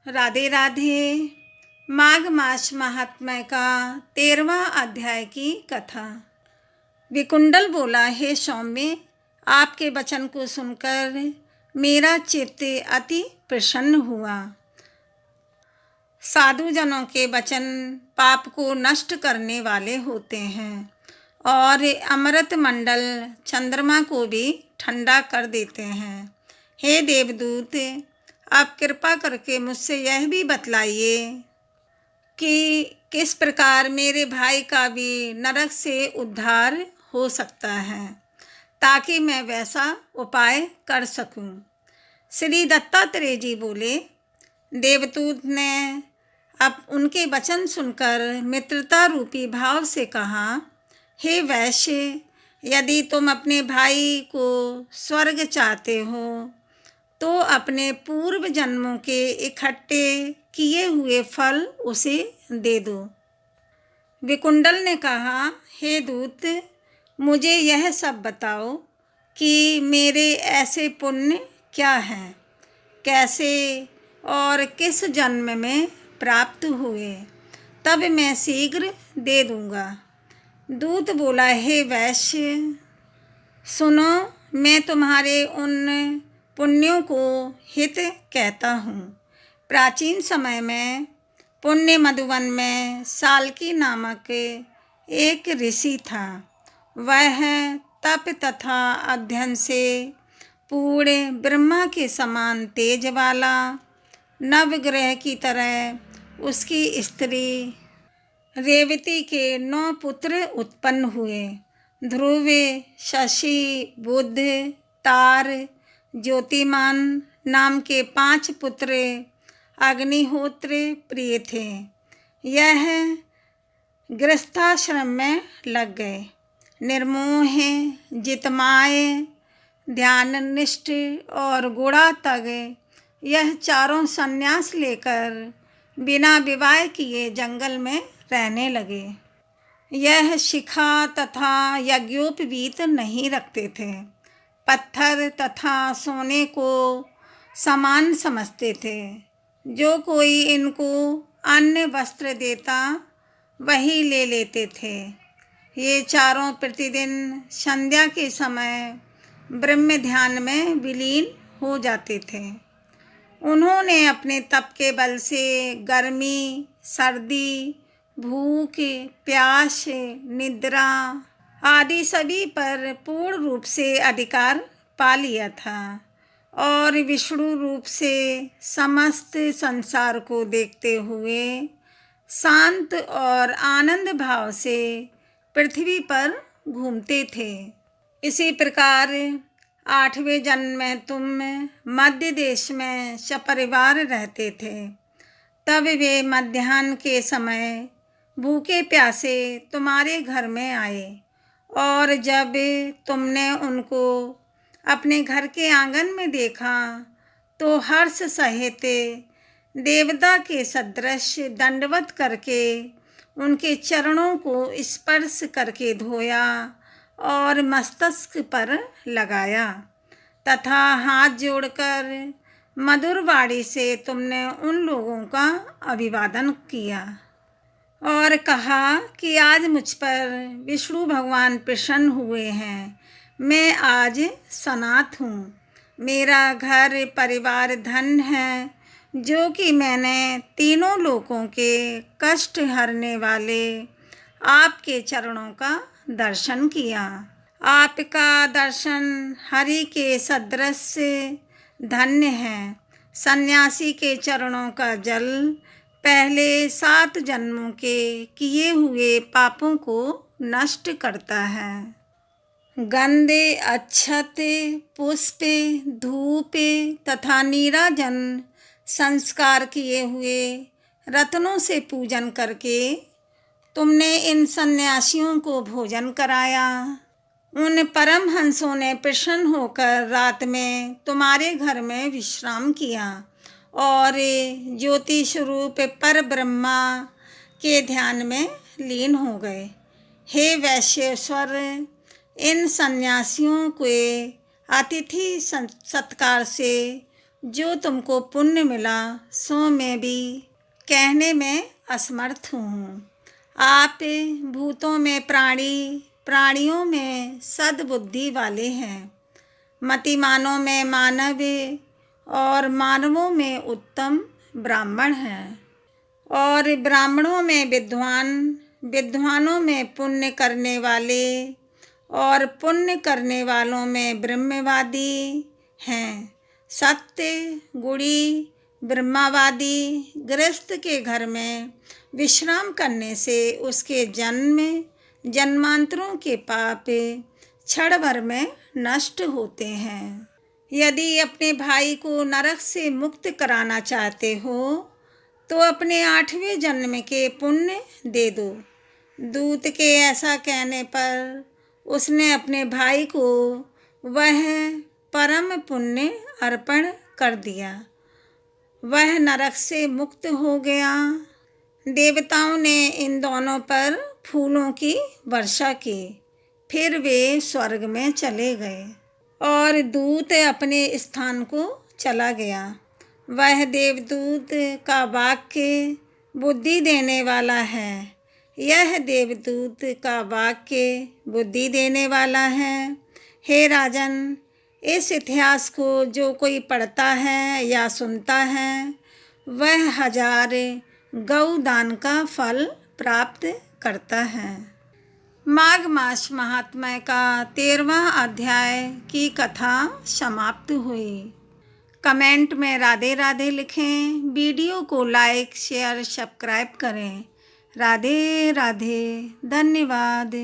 राधे राधे। माघ मास महात्म्य का 13वां अध्याय की कथा। विकुंडल बोला, हे सौम्य, आपके वचन को सुनकर मेरा चित्त अति प्रसन्न हुआ। साधुजनों के वचन पाप को नष्ट करने वाले होते हैं और अमृत मंडल चंद्रमा को भी ठंडा कर देते हैं। हे देवदूत, आप कृपा करके मुझसे यह भी बतलाइए कि किस प्रकार मेरे भाई का भी नरक से उद्धार हो सकता है, ताकि मैं वैसा उपाय कर सकूं। श्री दत्तात्रेय जी बोले, देवदूत ने अब उनके वचन सुनकर मित्रता रूपी भाव से कहा, हे वैश्य, यदि तुम अपने भाई को स्वर्ग चाहते हो तो अपने पूर्व जन्मों के इकट्ठे किए हुए फल उसे दे दो। विकुंडल ने कहा, हे दूत, मुझे यह सब बताओ कि मेरे ऐसे पुण्य क्या हैं, कैसे और किस जन्म में प्राप्त हुए, तब मैं शीघ्र दे दूंगा। दूत बोला, हे वैश्य, सुनो, मैं तुम्हारे उन पुण्यों को हित कहता हूँ। प्राचीन समय में पुण्य मधुवन में साल्की नामक एक ऋषि था। वह तप तथा अध्ययन से पूर्ण ब्रह्मा के समान तेज वाला, नवग्रह की तरह उसकी स्त्री रेवती के 9 पुत्र उत्पन्न हुए। ध्रुव, शशि, बुध, तार, ज्योतिमान नाम के 5 पुत्र अग्निहोत्र प्रिय थे। यह गृहस्थाश्रम में लग गए। निर्मोह, जितमाय, ध्याननिष्ठ और गुणातग, यह चारों संन्यास लेकर बिना विवाह किए जंगल में रहने लगे। यह शिखा तथा यज्ञोपवीत नहीं रखते थे। पत्थर तथा सोने को समान समझते थे। जो कोई इनको अन्न वस्त्र देता वही ले लेते थे। ये चारों प्रतिदिन संध्या के समय ब्रह्म ध्यान में विलीन हो जाते थे। उन्होंने अपने तप के बल से गर्मी, सर्दी, भूख, प्यास, निद्रा आदि सभी पर पूर्ण रूप से अधिकार पा लिया था और विष्णु रूप से समस्त संसार को देखते हुए शांत और आनंद भाव से पृथ्वी पर घूमते थे। इसी प्रकार 8वें जन्म में तुम मध्य देश में सपरिवार रहते थे। तब वे मध्याह्न के समय भूखे प्यासे तुम्हारे घर में आए और जब तुमने उनको अपने घर के आंगन में देखा तो हर्ष सहित देवता के सदृश दंडवत करके उनके चरणों को स्पर्श करके धोया और मस्तक पर लगाया तथा हाथ जोड़कर मधुर वाणी से तुमने उन लोगों का अभिवादन किया और कहा कि आज मुझ पर विष्णु भगवान प्रसन्न हुए हैं। मैं आज सनाथ हूँ। मेरा घर परिवार धन है, जो कि मैंने तीनों लोकों के कष्ट हरने वाले आपके चरणों का दर्शन किया। आपका दर्शन हरि के सदृश धन्य है। सन्यासी के चरणों का जल पहले 7 जन्मों के किए हुए पापों को नष्ट करता है। गंधे, अक्षत, पुष्प, धूप तथा नीराजन संस्कार किए हुए रत्नों से पूजन करके तुमने इन सन्यासियों को भोजन कराया। उन परमहंसों ने प्रसन्न होकर रात में तुम्हारे घर में विश्राम किया और ज्योति स्वरूप पर ब्रह्मा के ध्यान में लीन हो गए। हे वैश्येश्वर, इन सन्यासियों के अतिथि सत्कार से जो तुमको पुण्य मिला सो मैं भी कहने में असमर्थ हूँ। आप भूतों में प्राणी, प्राणियों में सद्बुद्धि वाले हैं, मतिमानों में मानव और मानवों में उत्तम ब्राह्मण हैं, और ब्राह्मणों में विद्वान, विद्वानों में पुण्य करने वाले और पुण्य करने वालों में ब्रह्मवादी हैं। सत्य गुणी ब्रह्मवादी गृहस्थ के घर में विश्राम करने से उसके जन्म जन्मांतरों के पाप क्षण भर में नष्ट होते हैं। यदि अपने भाई को नरक से मुक्त कराना चाहते हो तो अपने 8वें जन्म के पुण्य दे दो। दूत के ऐसा कहने पर उसने अपने भाई को वह परम पुण्य अर्पण कर दिया। वह नरक से मुक्त हो गया। देवताओं ने इन दोनों पर फूलों की वर्षा की, फिर वे स्वर्ग में चले गए और दूत अपने स्थान को चला गया। वह देवदूत का वाक्य बुद्धि देने वाला है। यह देवदूत का वाक्य बुद्धि देने वाला है। हे राजन, इस इतिहास को जो कोई पढ़ता है या सुनता है वह 1000 गौ दान का फल प्राप्त करता है। माघ मास महात्म्य का 13वां अध्याय की कथा समाप्त हुई। कमेंट में राधे राधे लिखें। वीडियो को लाइक शेयर सब्सक्राइब करें। राधे राधे। धन्यवाद।